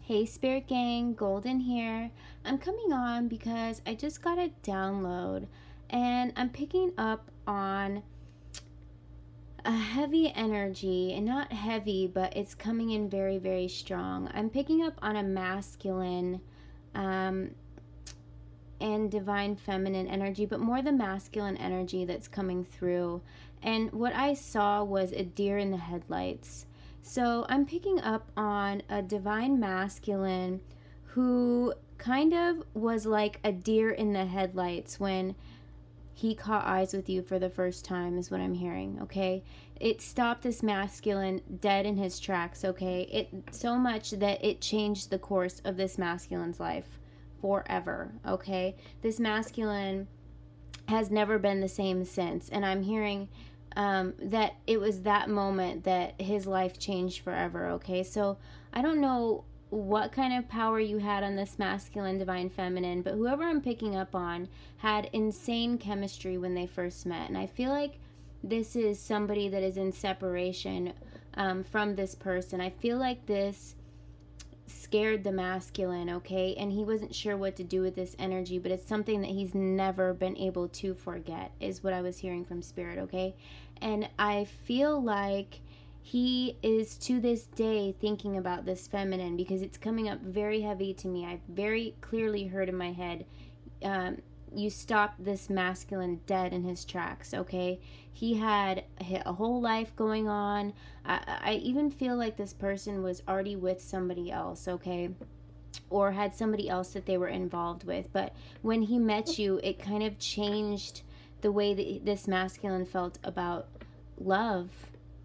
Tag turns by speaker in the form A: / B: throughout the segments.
A: Hey Spirit Gang, Golden here. I'm coming on because I just got a download and I'm picking up on a heavy energy, and not heavy, but it's coming in very, very strong. I'm picking up on a masculine and divine feminine energy, but more the masculine energy that's coming through. And what I saw was a deer in the headlights. So I'm picking up on a divine masculine who kind of was like a deer in the headlights when he caught eyes with you for the first time, is what I'm hearing, okay? It stopped this masculine dead in his tracks, okay? It so much that it changed the course of this masculine's life forever, okay? This masculine has never been the same since, and I'm hearing that it was that moment that his life changed forever, okay? So I don't know what kind of power you had on this masculine divine feminine, but whoever I'm picking up on had insane chemistry when they first met. And I feel like this is somebody that is in separation from this person. I feel like this scared the masculine, okay? And he wasn't sure what to do with this energy, but it's something that he's never been able to forget, is what I was hearing from Spirit, okay? And I feel like he is to this day thinking about this feminine because it's coming up very heavy to me. I very clearly heard in my head, you stopped this masculine dead in his tracks, okay? He had a whole life going on. I even feel like this person was already with somebody else, okay? Or had somebody else that they were involved with. But when he met you, it kind of changed the way that this masculine felt about love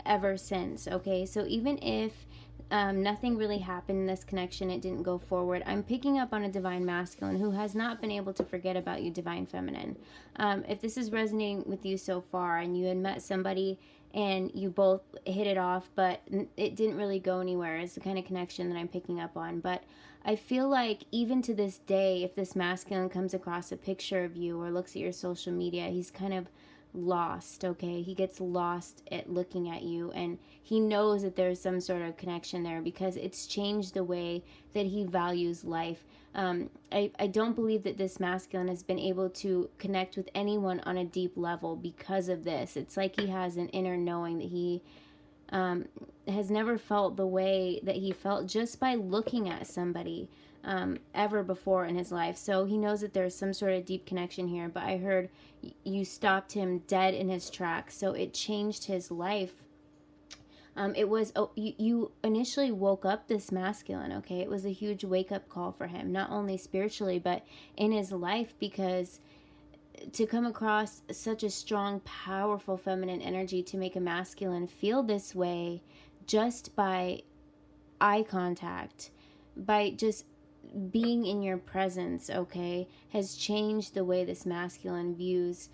A: ever since, okay? So even if nothing really happened in this connection, it didn't go forward, I'm picking up on a divine masculine who has not been able to forget about you, divine feminine. If this is resonating with you so far and you had met somebody and you both hit it off but it didn't really go anywhere, it's the kind of connection that I'm picking up on. But I feel like even to this day, if this masculine comes across a picture of you or looks at your social media, he's kind of lost, okay? He gets lost at looking at you, and he knows that there's some sort of connection there because it's changed the way that he values life. I don't believe that this masculine has been able to connect with anyone on a deep level because of this. It's like he has an inner knowing that he has never felt the way that he felt just by looking at somebody ever before in his life. So he knows that there's some sort of deep connection here, but I heard you stopped him dead in his tracks, so it changed his life. It was, you initially woke up this masculine, okay? It was a huge wake-up call for him, not only spiritually, but in his life, because to come across such a strong, powerful feminine energy to make a masculine feel this way just by eye contact, by just being in your presence, okay, has changed the way this masculine views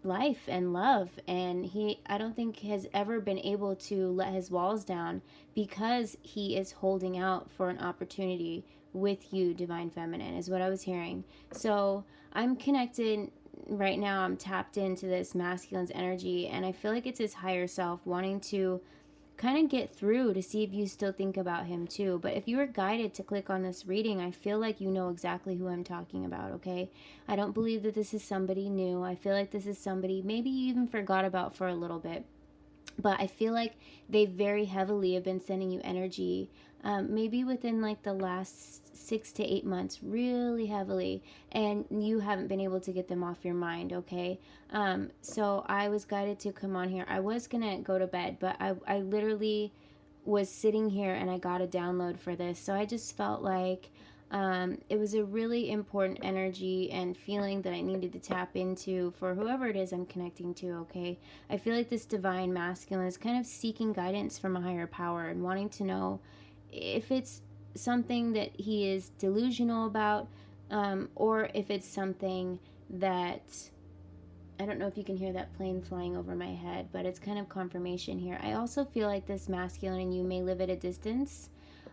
A: life and love. And I don't think has ever been able to let his walls down because he is holding out for an opportunity with you, divine feminine, is what I was hearing. So I'm connected right now. I'm tapped into this masculine's energy, and I feel like it's his higher self wanting to kind of get through to see if you still think about him too. But if you were guided to click on this reading, I feel like you know exactly who I'm talking about, okay? I don't believe that this is somebody new. I feel like this is somebody maybe you even forgot about for a little bit. But I feel like they very heavily have been sending you energy, maybe within like the last 6 to 8 months, really heavily, and you haven't been able to get them off your mind, okay? So I was guided to come on here. I was gonna go to bed, but I literally was sitting here and I got a download for this. So I just felt like it was a really important energy and feeling that I needed to tap into for whoever it is I'm connecting to, okay? I feel like this divine masculine is kind of seeking guidance from a higher power and wanting to know if it's something that he is delusional about, or if it's something that, I don't know if you can hear that plane flying over my head, but it's kind of confirmation here. I also feel like this masculine and you may live at a distance,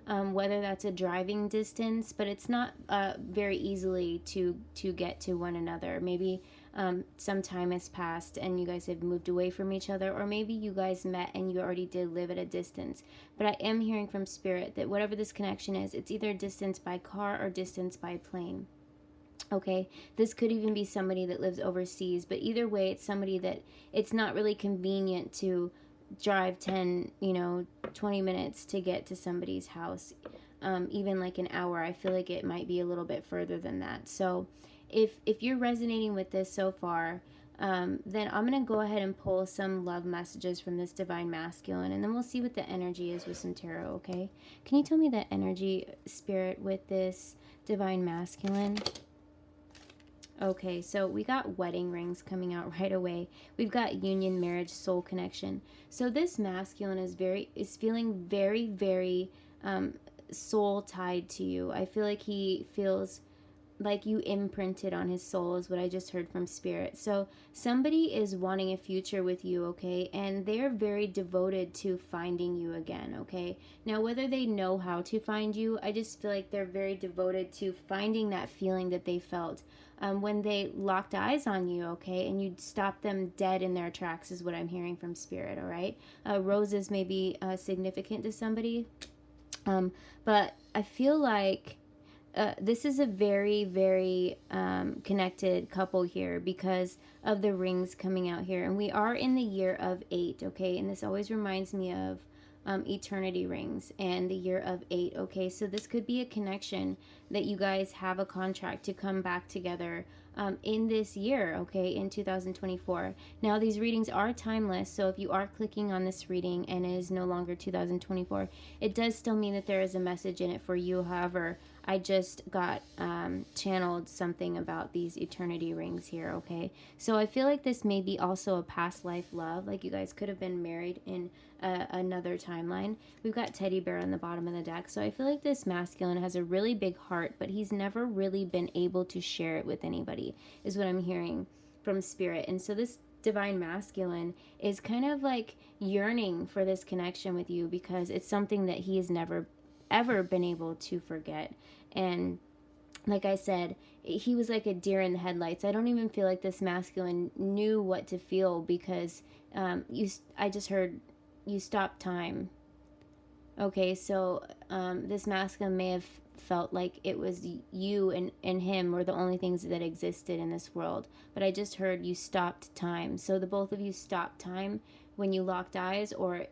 A: whether that's a driving distance, but it's not very easily to get to one another. Maybe some time has passed and you guys have moved away from each other, or maybe you guys met and you already did live at a distance. But I am hearing from Spirit that whatever this connection is, it's either distance by car or distance by plane. Okay, this could even be somebody that lives overseas, but either way, it's somebody that it's not really convenient to drive 10, 20 minutes to get to somebody's house. Even like an hour, I feel like it might be a little bit further than that. So if you're resonating with this so far, then I'm going to go ahead and pull some love messages from this Divine Masculine, and then we'll see what the energy is with some tarot, okay? Can you tell me the energy, Spirit, with this Divine Masculine? Okay, so we got wedding rings coming out right away. We've got union, marriage, soul connection. So this masculine is feeling very, very soul tied to you. I feel like he feels like you imprinted on his soul, is what I just heard from Spirit. So somebody is wanting a future with you, okay? And they're very devoted to finding you again, okay? Now, whether they know how to find you, I just feel like they're very devoted to finding that feeling that they felt when they locked eyes on you, okay? And you stopped them dead in their tracks, is what I'm hearing from Spirit, all right? Roses may be significant to somebody, but I feel like this is a very, very connected couple here because of the rings coming out here. And we are in the year of 8, okay? And this always reminds me of eternity rings and the year of 8, okay? So this could be a connection that you guys have a contract to come back together in this year, okay, in 2024. Now, these readings are timeless, so if you are clicking on this reading and it is no longer 2024, it does still mean that there is a message in it for you. However, I just got channeled something about these eternity rings here, okay? So I feel like this may be also a past life love, like you guys could have been married in another timeline. We've got teddy bear on the bottom of the deck, so I feel like this masculine has a really big heart, but he's never really been able to share it with anybody, is what I'm hearing from Spirit. And so this Divine Masculine is kind of like yearning for this connection with you because it's something that he has never ever been able to forget. And like I said, he was like a deer in the headlights. I don't even feel like this masculine knew what to feel because I just heard you stopped time. Okay, so this masculine may have felt like it was you and him were the only things that existed in this world. But I just heard you stopped time. So the both of you stopped time when you locked eyes, or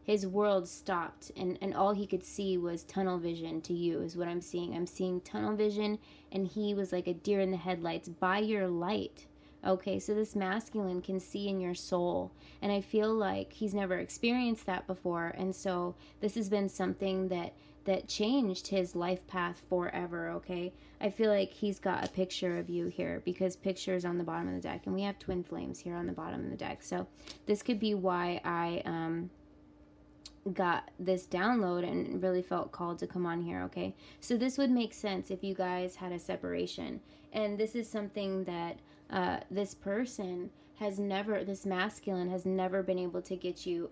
A: his world stopped, and all he could see was tunnel vision to you, is what I'm seeing. I'm seeing tunnel vision, and he was like a deer in the headlights by your light. Okay, so this masculine can see in your soul, and I feel like he's never experienced that before, and so this has been something that changed his life path forever, okay? I feel like he's got a picture of you here because pictures on the bottom of the deck, and we have twin flames here on the bottom of the deck. So this could be why I got this download and really felt called to come on here, okay? So this would make sense if you guys had a separation, and this is something that this masculine has never been able to get you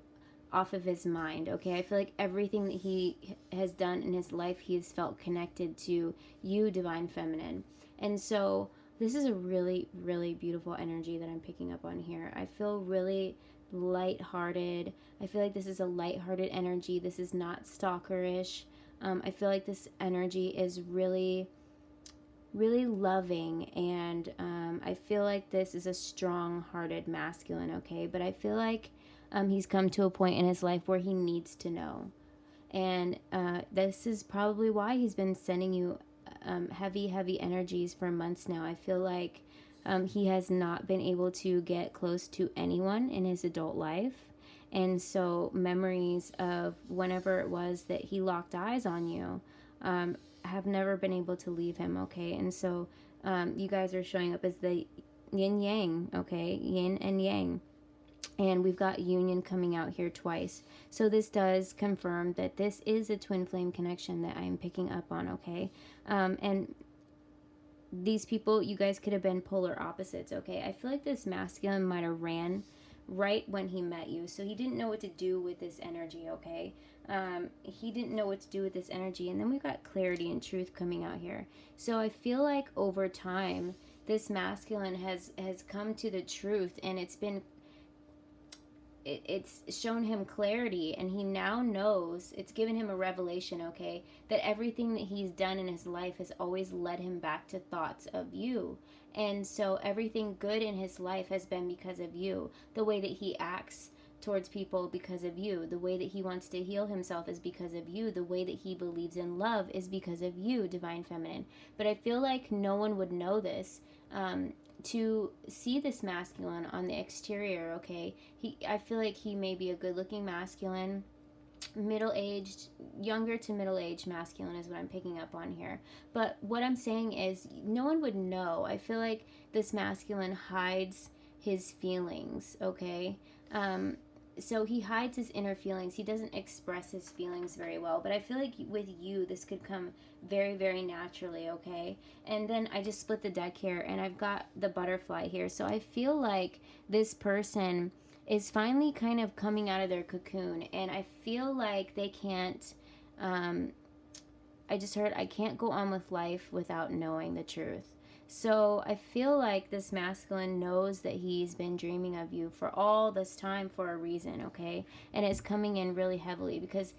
A: off of his mind, okay? I feel like everything that he has done in his life, he has felt connected to you, Divine Feminine. And so this is a really, really beautiful energy that I'm picking up on here. I feel really lighthearted. I feel like this is a lighthearted energy. This is not stalkerish. I feel like this energy is really, really loving, and I feel like this is a strong-hearted masculine, okay? But I feel like he's come to a point in his life where he needs to know, and this is probably why he's been sending you heavy energies for months now. I feel like he has not been able to get close to anyone in his adult life, and so memories of whenever it was that he locked eyes on you have never been able to leave him, okay? And so you guys are showing up as the yin yang, okay? Yin and yang. And we've got union coming out here twice. So this does confirm that this is a twin flame connection that I'm picking up on, okay? And these people, you guys could have been polar opposites, okay? I feel like this masculine might have ran right when he met you. So he didn't know what to do with this energy, okay? He didn't know what to do with this energy. And then we've got clarity and truth coming out here. So I feel like over time, this masculine has come to the truth, and it's shown him clarity, and he now knows, it's given him a revelation, okay, that everything that he's done in his life has always led him back to thoughts of you. And so everything good in his life has been because of you. The way that he acts towards people because of you. The way that he wants to heal himself is because of you. The way that he believes in love is because of you, Divine Feminine. But I feel like no one would know this. To see this masculine on the exterior, okay, I feel like he may be a good-looking masculine, middle-aged, younger to middle-aged masculine is what I'm picking up on here. But what I'm saying is no one would know. I feel like this masculine hides his feelings, okay? So he hides his inner feelings. He doesn't express his feelings very well. But I feel like with you, this could come very, very naturally, okay? And then I just split the deck here, and I've got the butterfly here. So I feel like this person is finally kind of coming out of their cocoon. And I feel like they can't, I just heard, I can't go on with life without knowing the truth. So I feel like this masculine knows that he's been dreaming of you for all this time for a reason, okay? And it's coming in really heavily because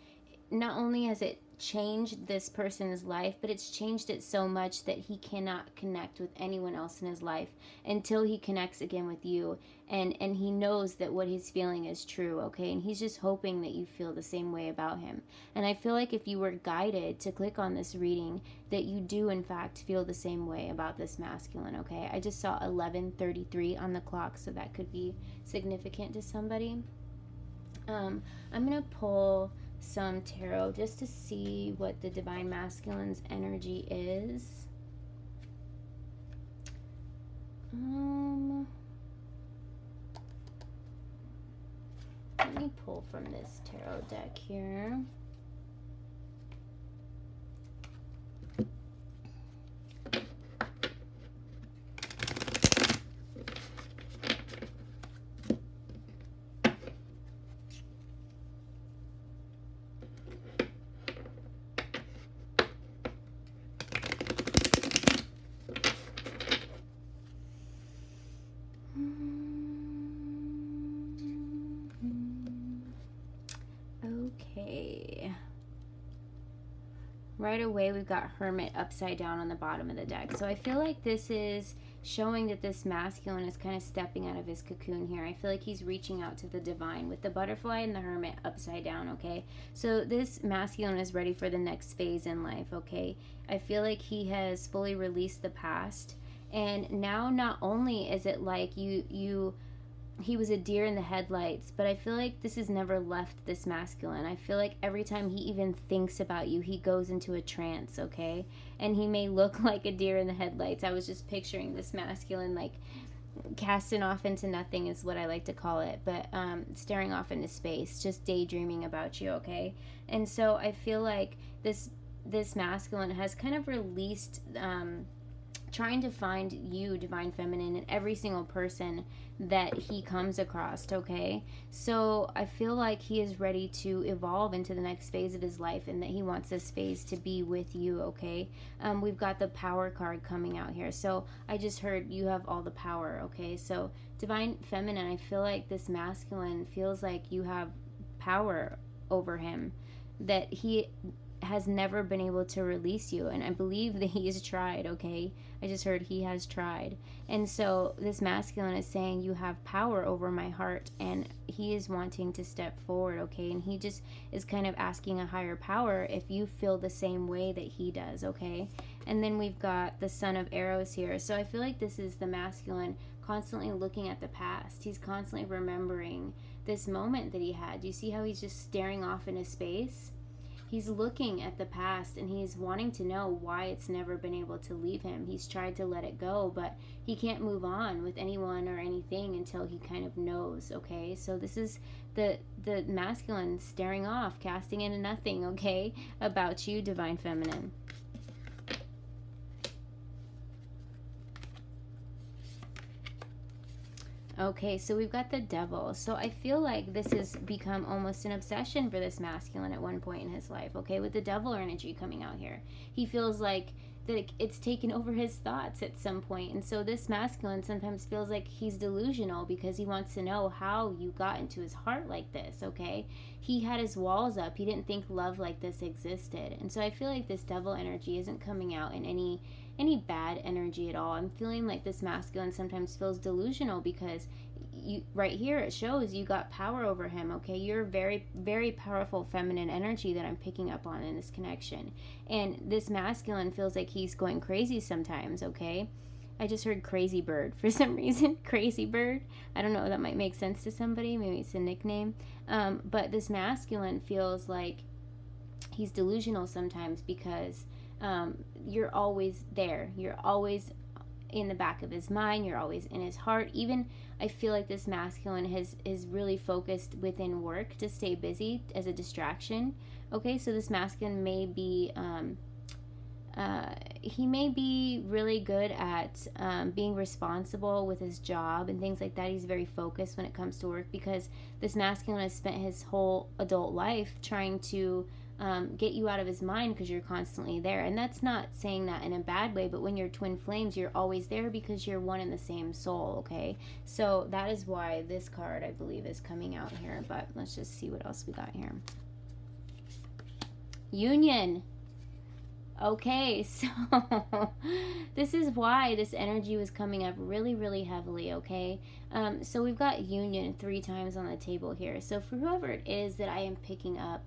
A: not only has it changed this person's life, but it's changed it so much that he cannot connect with anyone else in his life until he connects again with you. And he knows that what he's feeling is true, okay? And he's just hoping that you feel the same way about him. And I feel like if you were guided to click on this reading, that you do in fact feel the same way about this masculine, okay? I just saw 11:33 on the clock, so that could be significant to somebody. I'm going to pull some tarot just to see what the Divine Masculine's energy is. Let me pull from this tarot deck here. Right away, we've got Hermit upside down on the bottom of the deck. So I feel like this is showing that this masculine is kind of stepping out of his cocoon here. I feel like he's reaching out to the divine with the butterfly and the Hermit upside down, okay? So this masculine is ready for the next phase in life, okay? I feel like he has fully released the past. And now not only is it like he was a deer in the headlights, but I feel like this has never left this masculine. I feel like every time he even thinks about you, he goes into a trance, okay? And he may look like a deer in the headlights. I was just picturing this masculine like casting off into nothing is what I like to call it, but staring off into space, just daydreaming about you, okay? And so I feel like this masculine has kind of released trying to find you, Divine Feminine, in every single person that he comes across, okay? So I feel like he is ready to evolve into the next phase of his life, and that he wants this phase to be with you, okay? We've got the Power card coming out here. So I just heard you have all the power, okay? So Divine Feminine, I feel like this masculine feels like you have power over him, that he has never been able to release you, and I believe that he has tried, okay? I just heard he has tried. And so this masculine is saying you have power over my heart, and he is wanting to step forward, okay? And he just is kind of asking a higher power if you feel the same way that he does, okay? And then we've got the Son of Arrows here. So I feel like this is the masculine constantly looking at the past. He's constantly remembering this moment that he had. Do you see how he's just staring off into space? He's looking at the past, and he's wanting to know why it's never been able to leave him. He's tried to let it go, but he can't move on with anyone or anything until he kind of knows, okay? So this is the masculine staring off, casting into nothing, okay, about you, Divine Feminine. Okay, so we've got the Devil. So I feel like this has become almost an obsession for this masculine at one point in his life, okay, with the Devil energy coming out here. He feels like that it's taken over his thoughts at some point. And so this masculine sometimes feels like he's delusional because he wants to know how you got into his heart like this, okay? He had his walls up. He didn't think love like this existed. And so I feel like this devil energy isn't coming out in any bad energy at all. I'm feeling like this masculine sometimes feels delusional because you, right here, it shows you got power over him, okay? You're very, very powerful feminine energy that I'm picking up on in this connection. And this masculine feels like he's going crazy sometimes, okay? I just heard crazy bird for some reason. Crazy bird. I don't know, that might make sense to somebody. Maybe it's a nickname. But this masculine feels like he's delusional sometimes because you're always there. You're always in the back of his mind. You're always in his heart. Even I feel like this masculine is really focused within work to stay busy as a distraction. Okay, so this masculine may be he may be really good at being responsible with his job and things like that. He's very focused when it comes to work because this masculine has spent his whole adult life trying to get you out of his mind because you're constantly there. And that's not saying that in a bad way, but when you're twin flames, you're always there because you're one and the same soul, okay? So that is why this card, I believe, is coming out here. But let's just see what else we got here. Union. Okay, so this is why this energy was coming up really, really heavily, okay? So we've got union 3 times on the table here. So for whoever it is that I am picking up,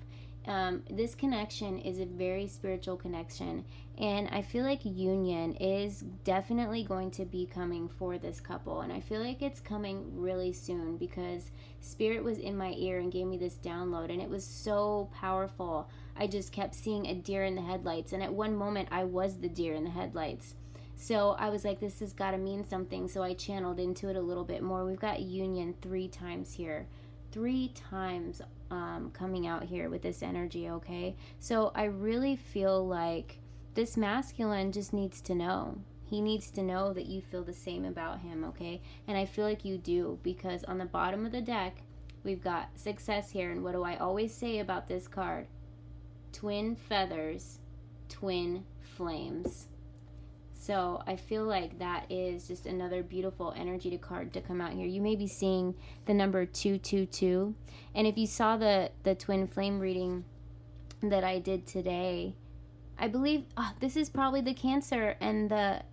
A: this connection is a very spiritual connection, and I feel like union is definitely going to be coming for this couple, and I feel like it's coming really soon because Spirit was in my ear and gave me this download, and it was so powerful. I just kept seeing a deer in the headlights, and at one moment I was the deer in the headlights. So I was like, this has got to mean something, so I channeled into it a little bit more. We've got union 3 times here. 3 times coming out here with this energy, okay? So I really feel like this masculine just needs to know. He needs to know that you feel the same about him, okay? And I feel like you do, because on the bottom of the deck, we've got success here. And what do I always say about this card? Twin feathers, twin flames. So I feel like that is just another beautiful energy card to come out here. You may be seeing the number 222. And if you saw the twin flame reading that I did today, I believe this is probably the Cancer and the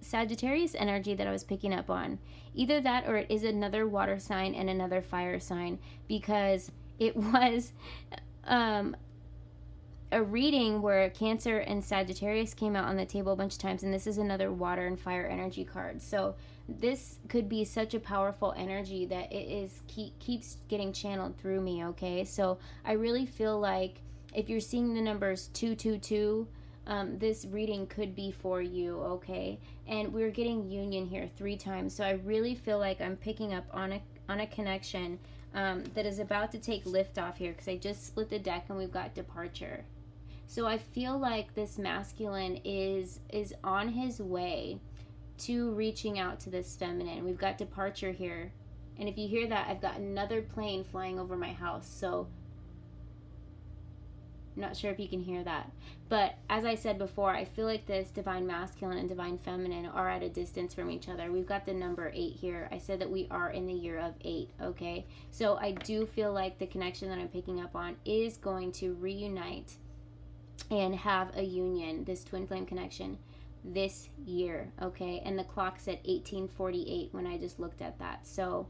A: Sagittarius energy that I was picking up on. Either that or it is another water sign and another fire sign, because it was a reading where Cancer and Sagittarius came out on the table a bunch of times, and this is another water and fire energy card. So this could be such a powerful energy that it is keeps getting channeled through me, okay? So I really feel like if you're seeing the numbers 222, this reading could be for you, okay? And we're getting union here 3 times. So I really feel like I'm picking up on a connection that is about to take lift off here, because I just split the deck and we've got departure. So I feel like this masculine is on his way to reaching out to this feminine. We've got departure here. And if you hear that, I've got another plane flying over my house. So I'm not sure if you can hear that. But as I said before, I feel like this divine masculine and divine feminine are at a distance from each other. We've got the number 8 here. I said that we are in the year of 8, okay? So I do feel like the connection that I'm picking up on is going to reunite and have a union, this twin flame connection, this year, okay? And the clock said 1848 when I just looked at that. So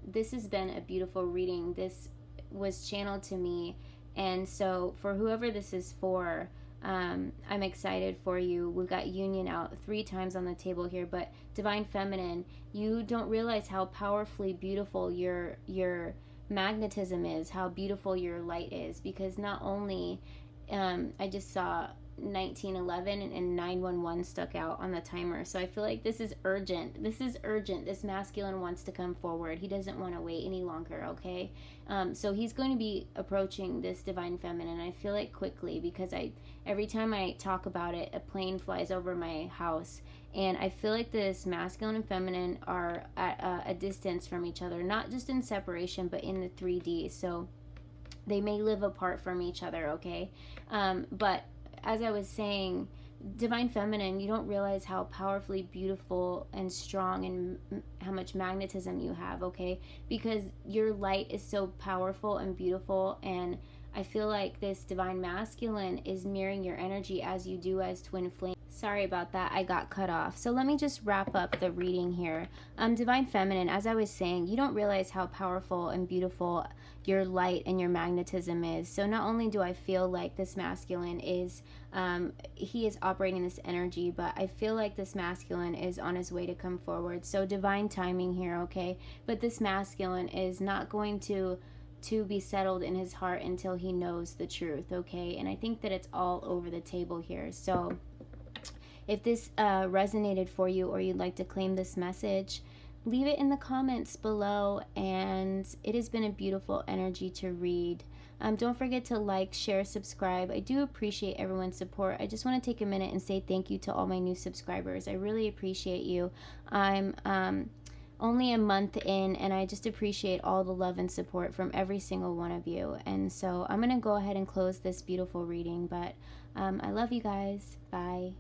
A: this has been a beautiful reading. This was channeled to me. And so for whoever this is for, I'm excited for you. We've got union out 3 times on the table here, but divine feminine, you don't realize how powerfully beautiful your magnetism is, how beautiful your light is, because not only I just saw 1911 and 911 stuck out on the timer. So I feel like this is urgent. This is urgent. This masculine wants to come forward. He doesn't want to wait any longer, okay? So he's going to be approaching this divine feminine, I feel like quickly, because every time I talk about it, a plane flies over my house. And I feel like this masculine and feminine are at a distance from each other, not just in separation, but in the 3D. So they may live apart from each other, okay? But as I was saying, Divine Feminine, you don't realize how powerfully beautiful and strong and how much magnetism you have, okay? Because your light is so powerful and beautiful, and I feel like this Divine Masculine is mirroring your energy as you do as twin flame. Sorry about that, I got cut off. So let me just wrap up the reading here. Divine Feminine, as I was saying, you don't realize how powerful and beautiful your light and your magnetism is. So not only do I feel like this masculine is, he is operating this energy, but I feel like this masculine is on his way to come forward. So divine timing here, okay? But this masculine is not going to be settled in his heart until he knows the truth, okay? And I think that it's all over the table here. So if this resonated for you, or you'd like to claim this message, leave it in the comments below. And it has been a beautiful energy to read. Don't forget to like, share, subscribe. I do appreciate everyone's support. I just want to take a minute and say thank you to all my new subscribers. I really appreciate you. I'm only a month in, and I just appreciate all the love and support from every single one of you. And so I'm going to go ahead and close this beautiful reading, but I love you guys. Bye.